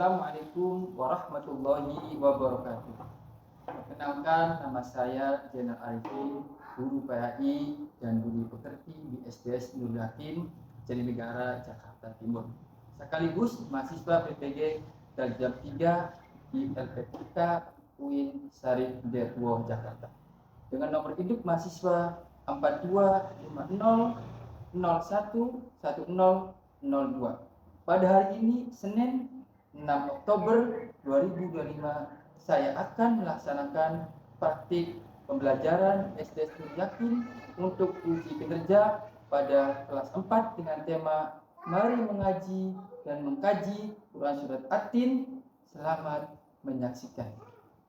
Assalamualaikum warahmatullahi wabarakatuh. Perkenalkan, nama saya Zainal Arifin, guru PAI dan guru pekerti di SDS Nurul Yakin, Jatinegara, Jakarta Timur. Sekaligus mahasiswa PPG Darjah 3 di LPTK UIN Syarif Hidayatullah Jakarta. Dengan nomor induk mahasiswa 4250011002. Pada hari ini, Senin 6 Oktober 2025, saya akan melaksanakan praktik pembelajaran SDS Nurul Yakin untuk uji kinerja pada kelas 4 dengan tema Mari mengaji dan mengkaji Quran Surat At-Tin. Selamat menyaksikan.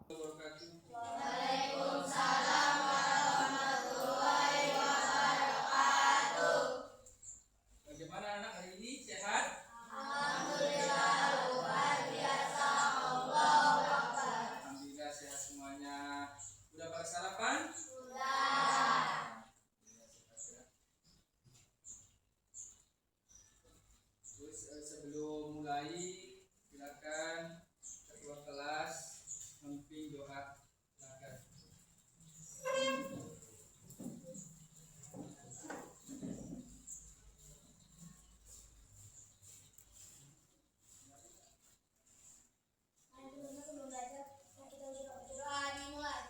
Waalaikumsalam warahmatullahi wabarakatuh. Bagaimana anak hari ini? Sehat? Alhamdulillah, luar biasa. Allahu Akbar. Alhamdulillah sehat semuanya. Udah pada sarapan? Sudah. Terus sebelum mulai, silakan ketua kelas memimpin doa. Silakan. Sebelum belajar, kita berdoa dimulai.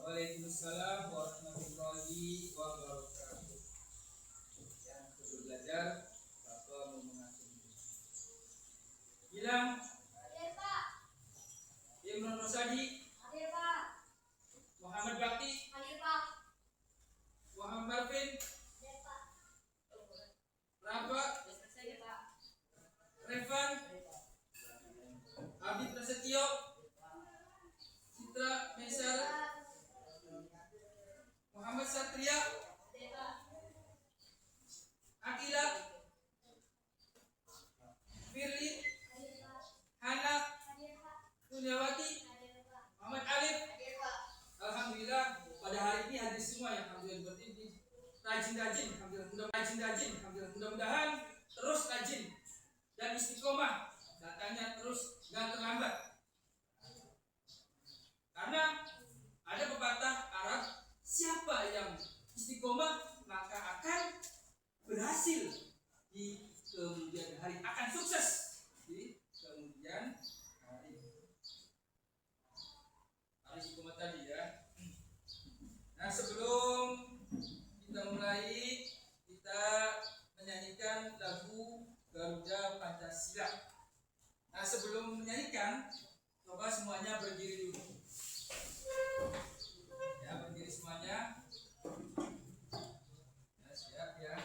Waalaikumsalam warahmatullahi wabarakatuh. Yang sebelum belajar, Bapak mau mengatur. Bilang, Hadir, Pak. Imron Rosadi, Hadir, Pak. Muhammad Bakti, Hadir, Pak. Muhammad Marvin, Hadir, Pak. Rafa, Hadir, Pak. Revan, Abi Prasetyo, Citra Mesar, Muhammad Satria, Hadir, Pak. Akila, Firly, Hadir, Pak. Hana, Hadir, Pak. Sunyawati, Hadir, Pak. Muhammad Alif. Hadir, Pak. Alhamdulillah pada hari ini hadir semua ya. Alhamdulillah berarti ini rajin-rajin. Alhamdulillah mudah-mudahan terus rajin dan istiqomah, datanya terus nggak terlambat. Karena ada pepatah Arab, siapa yang istiqomah maka akan berhasil di kemudian hari, akan sukses di kemudian hari. Hari istiqomah tadi ya. Nah, sebelum kita mulai, kita menyanyikan lagu Garuda Pancasila. Nah, sebelum menyanyikan, coba semuanya berdiri dulu. Ya, berdiri semuanya. Ya, siap ya.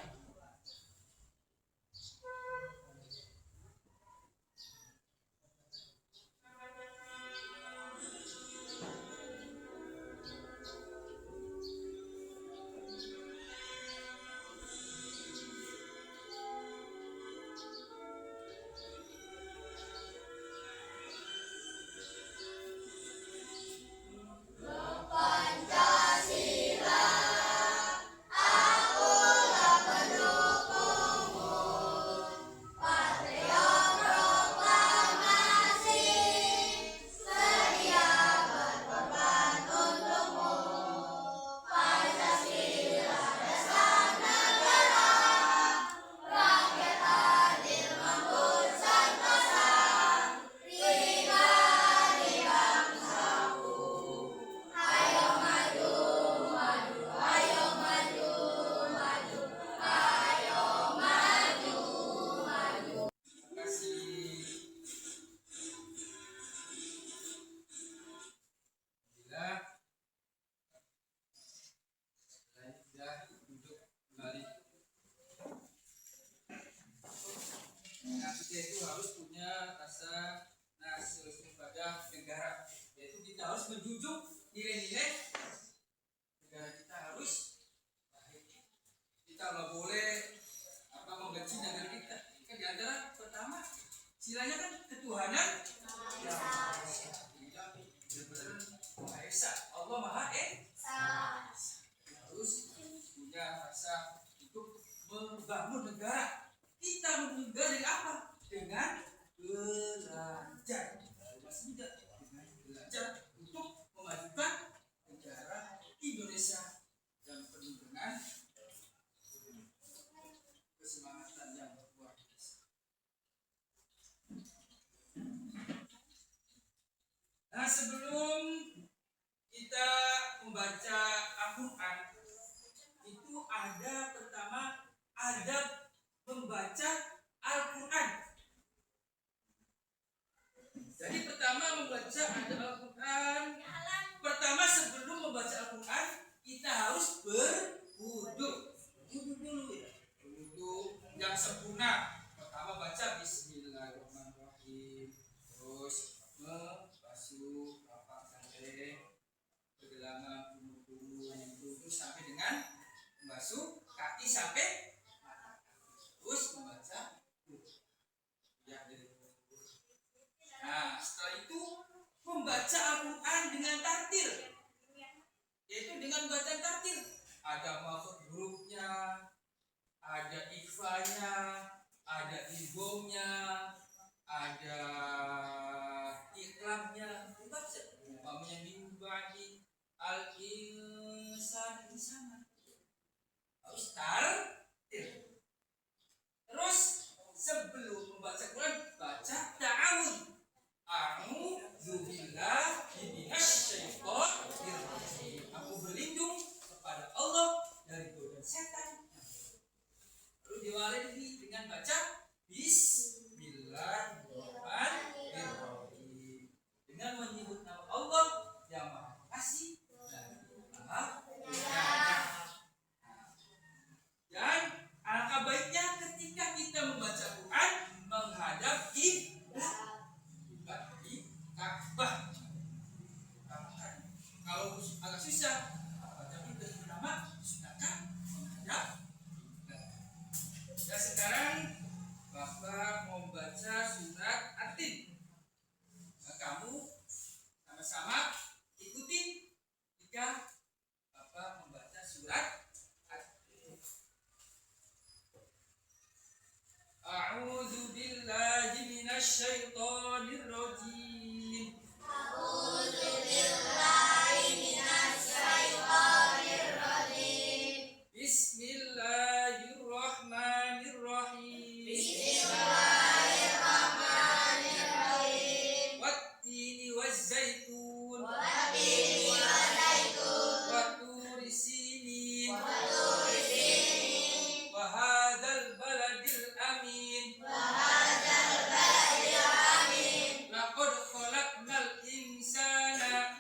sebelum kita membaca Al-Quran, itu ada pertama adab membaca Al-Quran. Jadi pertama membaca adab Al-Quran. Pertama sebelum membaca Al-Quran kita harus berwudu. Wudu dulu ya. Wudu yang sempurna. Pertama baca Bismillahirrahmanirrahim. Terus membasuh sampai pergelangan punuk-punuk, terus sampai dengan membasuh kaki sampai mata kaki. Terus membaca ya dari. Nah, setelah itu membaca Al-Quran dengan tartil, yaitu dengan bacaan tartil. Ada makhraj hurufnya, ada ikhfanya, ada idghamnya, ada iqlamnya. Umpamanya min ba'di al-insan insana. Harus tartil. Terus sebelum membaca Quran baca ta'awudz. A'udzu billahi minasyaitonir rajim. Aku berlindung kepada Allah dari godaan setan. Lalu diawali dengan baca Bismillahirrahmanirrahim, dengan menyebut nama Allah yang Maha Pengasih dan Maha Penyayang. Dan alangkah baiknya ketika kita membaca Quran menghadap kiblat, di Ka'bah. Kalau agak susah baca kiblat pertama silakan menghadap kiblat. Dan sekarang Bapak mau baca surat At-Tin. Nah, kamu sama-sama ikutin jika Bapak membaca surat At-Tin. A'udzu billahi minasyaitonir rajim. A'udzu billahi minasyaitonir rajim. Bismillahirrahmanirrahim. Bismillahirrahmanirrahim. Wat-tini waz-zaitun. Wat-tini waz-zaitun. Wat-turi sinin. Wat-turi sinin. Wa hadzal baladil amin. Wa hadzal baladil amin. Laqad khalaqnal insana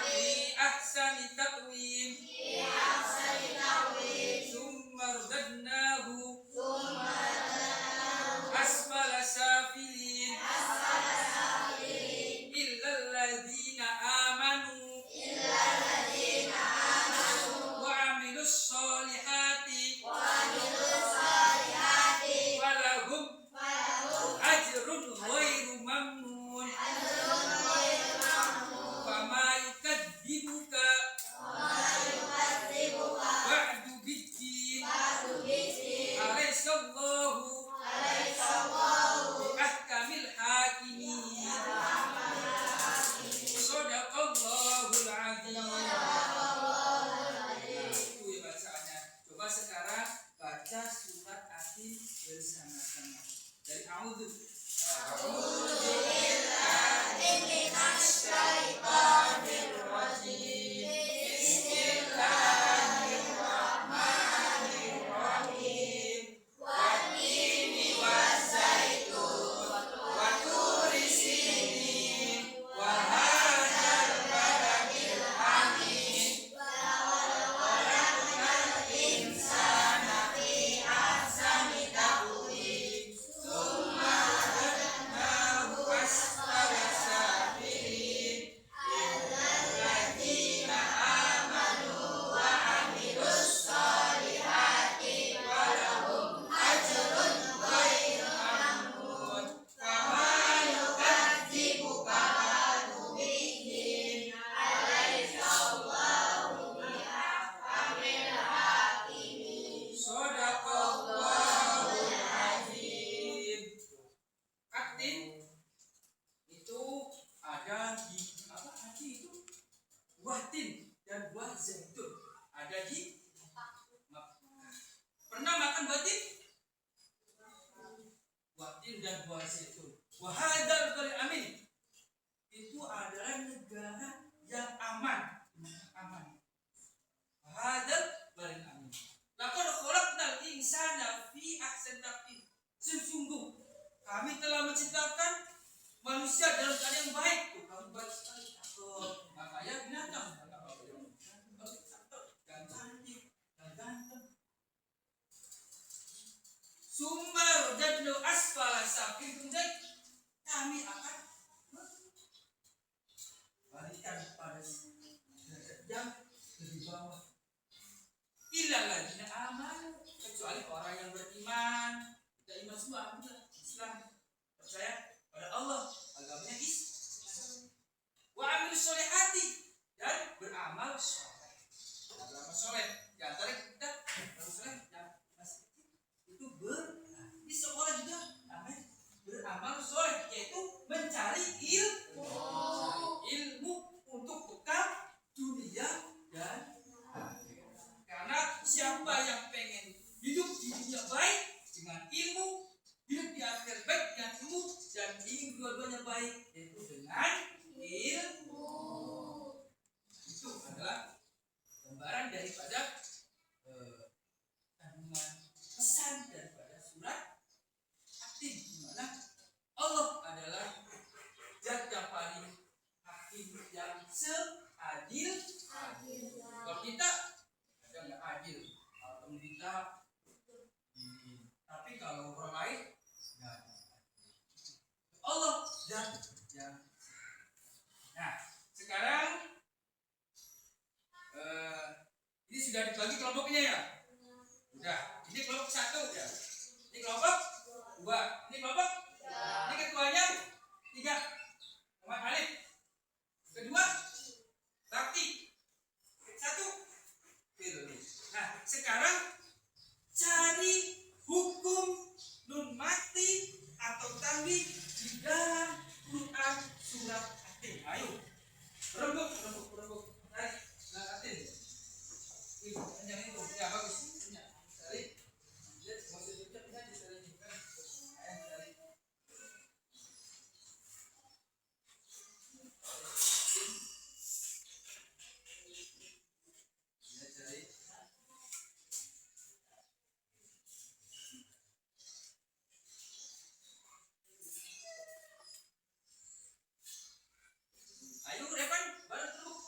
fi ahsani taqwim. Fi ahsani taqwim. Tsumma radadnahu Tsumma radadnahu asfala safilin. asfala safilin. Illal ladzina amanu Illal ladzina amanu wa 'amilus sholihati wa 'amilus sholihati falahum falahum ajrun ghairu mamnun. ajrun ghairu mamnun. Fama yukadzibuka Wa ma yukadzibuka ba'du biddin. ba'du biddin. Alaihissallahu Alaihissallahu bi ahkamil hakimin. Shadaqallahul azim. Nah, itu ya bacaannya. Coba sekarang baca surat At-Tin bersama-sama. Dari a'udzu. Minasyaitonir rajim. Bismillahirrahmanirrahim. Wat-tini waz-zaitun. Wat-turi sinin. Wa hadzal baladil amin. Laqad khalaqnal insana fi ahsani taqwim. Tsumma radadnahu asfala safilin. Illal ladzina amanu wa 'amilus sholihati falahum ajrun ghairu mamnun. Fama yukadzibuka ba'du biddin. Alaihissallahu bi ahkamil hakimin. Shadaqallahul azim. At-Tin itu ada di apa tadi itu? Buah tin dan buah zaitun. Ada di Makkah. Pernah makan buah tin? Buah tin dan buah zaitun. Wa hadzal menciptakan manusia dalam keadaan yang baik. Tuh, kamu baik sekali, cakep. Makanya binatang. Dan cantik, dan ganteng. Sumber jadlu asfala safilkum, jadi kami akan balikan pada derajat yang lebih bawah. Illa ladina amanu, kecuali orang yang beriman. Kita iman semua, alhamdulillah, Islam, percaya pada Allah, agamanya Islam. Wa amil solehati, dan beramal soleh. Beramal soleh, di antara kita beramal soleh yang masih kecil itu di sekolah juga namanya beramal soleh, yaitu mencari ilmu untuk bekal dunia dan akhirat. Karena siapa yang pengen hidup di dunia baik dengan ilmu, hidup di akhirat baik dengan ilmu, dan ingin dua-duanya baik yaitu dengan ilmu. Itu adalah gambaran daripada kandungan pesan daripada surat Hakim, di mana Allah adalah zat yang paling hakim, yang seadil. Kalau kita ada nggak adil, kalau teman kita, tapi kalau orang lain nggak ada. Allah zat yang. Nah, sekarang ini sudah dibagi kelompoknya ya. Udah, ini kelompok 1 ya. Ini kelompok 2. Ini kelompok 3. Ini ketuanya 3. Muhammad Alif. Kedua Bakti. 1 Firly. Nah, sekarang cari hukum nun mati atau tanwin di dalam Quran surat Hatim. Ayo, rembuk. Tarik, Hatim. Yang itu, ya bagus. Tarik. Masih ucap saja tarik. Tarik. Ayo, Revan, baru terus.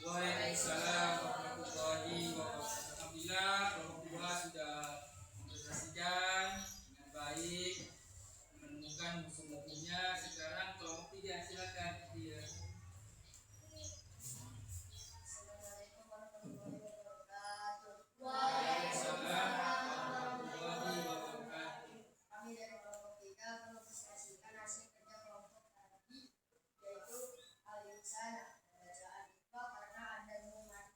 Waalaikumsalam warahmatullahi wabarakatuh. Alhamdulillah kelompok 2 sudah mempresentasikan dengan baik, menemukan musuh-musuhnya. Sekarang kelompok 3 silakan dia. Assalamualaikum warahmatullahi wabarakatuh. Waalaikumsalam warahmatullahi wabarakatuh. Kami dari kelompok 3 mempresentasikan hasil kerja kelompok tadi, yaitu al-insana, bacaan IPA karena Anda mengenal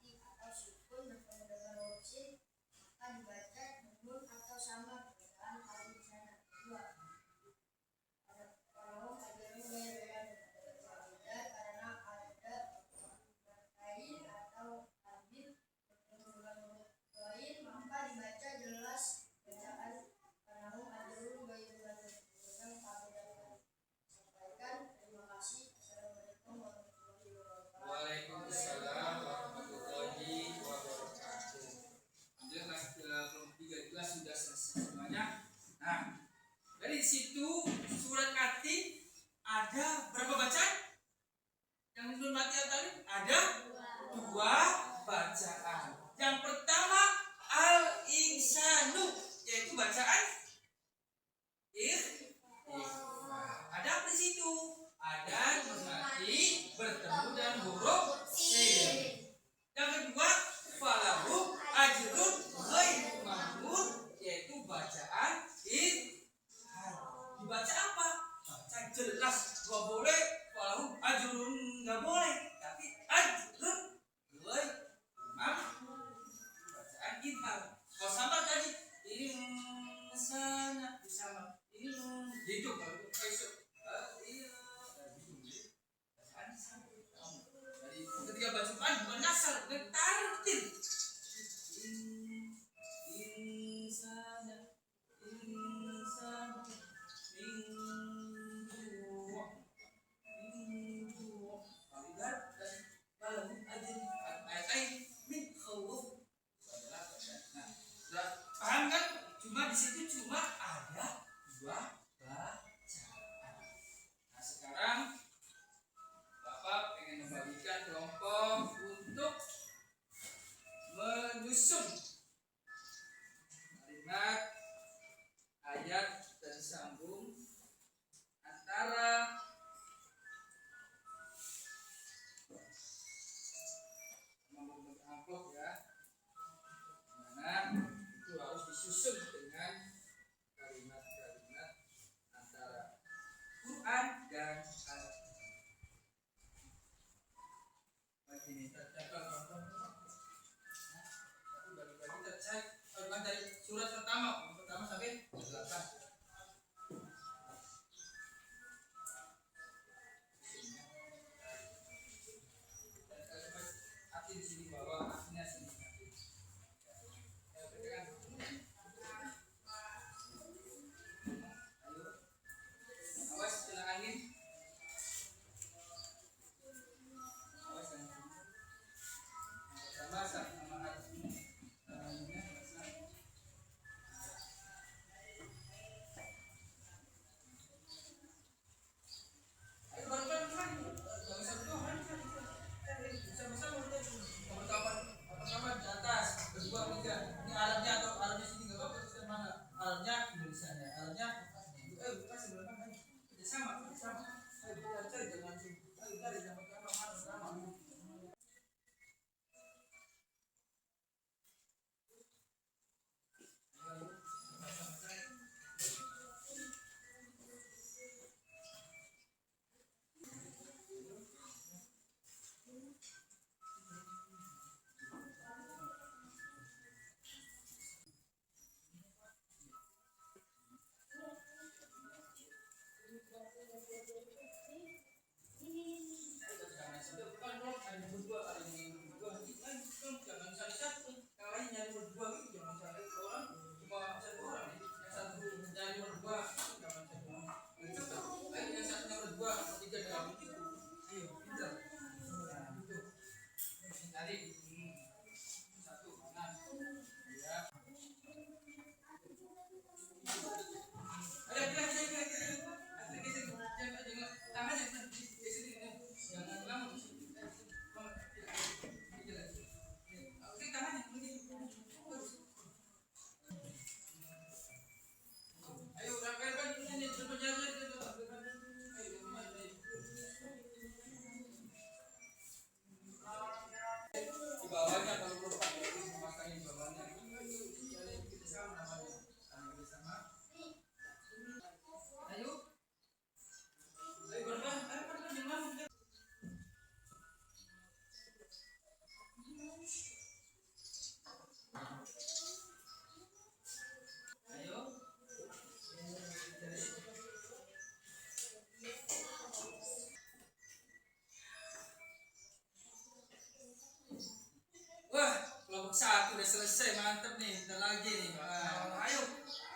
satu udah selesai, mantap nih, bentar lagi nih. Ayo,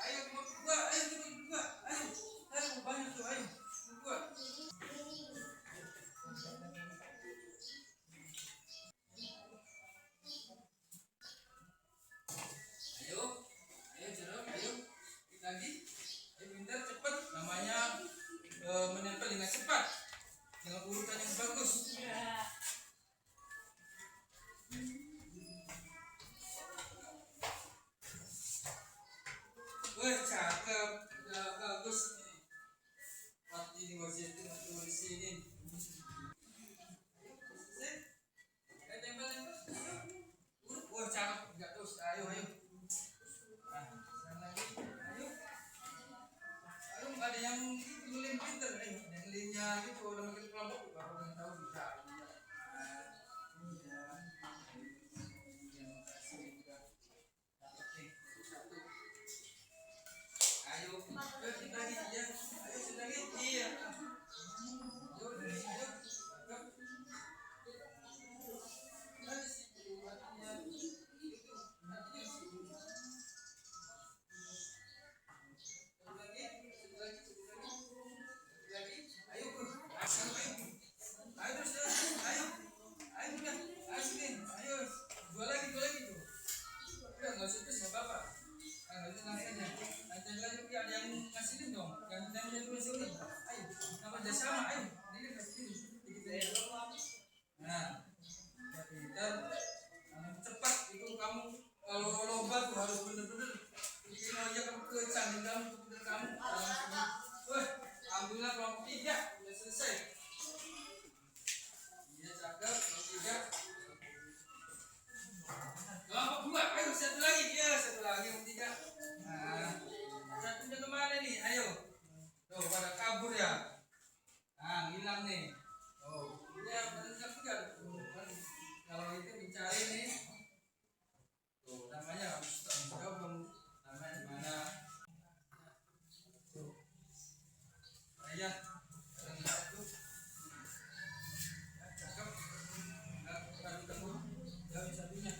ayo berdua, ayo kita berdua, ayo banyak tuh, ayo berdua. Ayo, ayo Jerome, ayo lagi, ayo pintar cepat, namanya menempel dengan cepat, dengan urutan yang bagus. Wah, cakep, udah bagus nih. Mati di wajib tuh di sini. Selesai. Ayo tempel. Wah, cakep, enggak terus. Ayo. Nah, sekarang lagi. Ayo. Ayo, ada yang nulis pinter, ayo. Yang lainnya itu udah makin kelompok, bapak pengen tahu bisa. Nah, ini ya. Yang kasih juga. Cakep nih. Satu. Ayo, kita lagi ya. Ayo, kita lagi. Iya. Ayo, dari sini ayo. Cakep. Dari situ, hatinya. Itu, hatinya situ. Satu lagi. Ayo, ayo terus, ayo udah, ayo sini, ayo, dua lagi tuh. Udah nggak usah terus nggak apa-apa. Nggak usah langsung aja. Nanti lagi ada yang ngasihin dong, yang tulis ini. Ayo, nama udah sama, ayo, ini kasih dikit aja. Nah, ya pintar, cepat itu kamu kalau lomba tuh harus bener-bener bikin aja kamu kecangin kamu, bener kamu. Wah, alhamdulillah kelompok 3 udah selesai. Iya cakep, kelompok 3. Kelompok 2, ayo satu lagi, ya satu lagi kelompok 3. Nah, satunya kemana nih? Ayo. Tuh pada kabur ya. Nah, hilang nih. Oh, ya pada juga. Kalau itu mencari nih. Tuh, namanya harus gabung. Namanya di mana? Tuh. Ayah. Satu. Cakep. Nah, ketemu. Ya, satunya.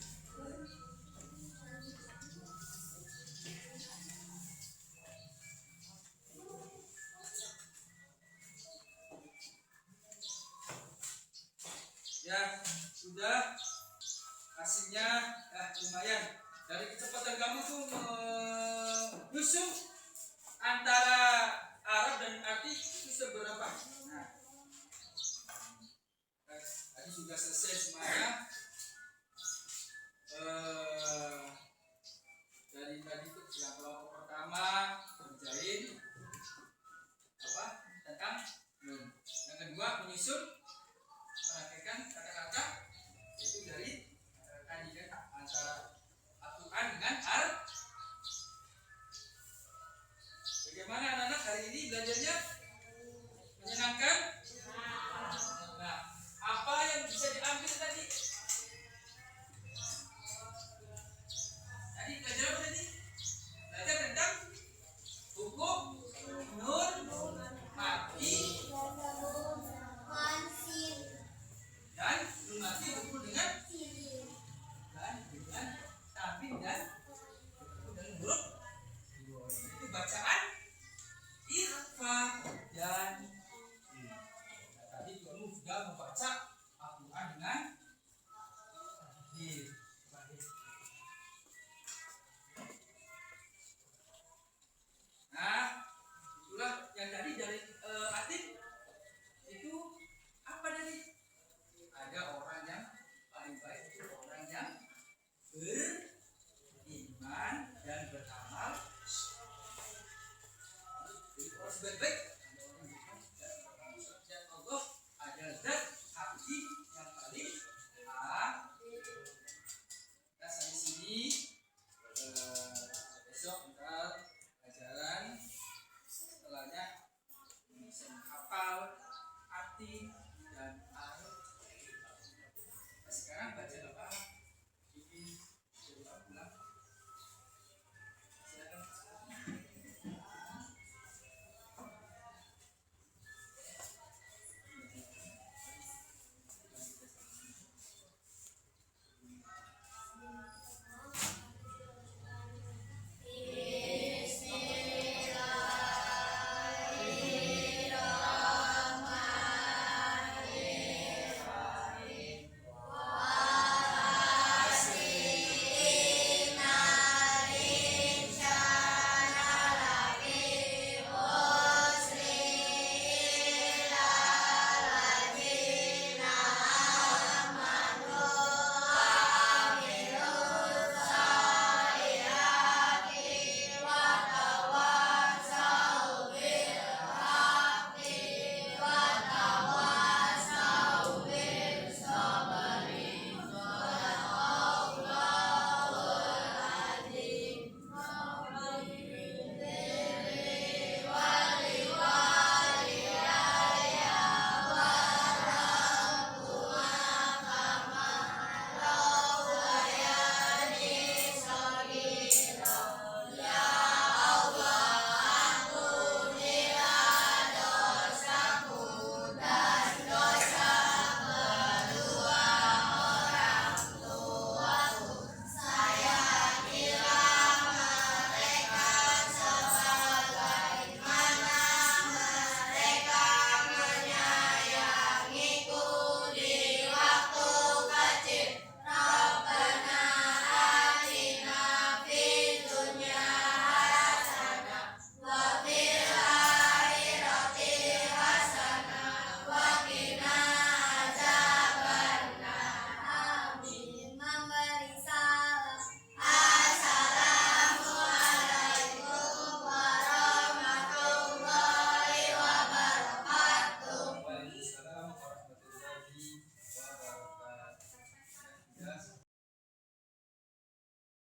Ya, sudah. Hasilnya lumayan. Dari kecepatan kamu tuh Yusuf antara Arab dan Arti itu seberapa? Nah, tadi sudah selesai semuanya.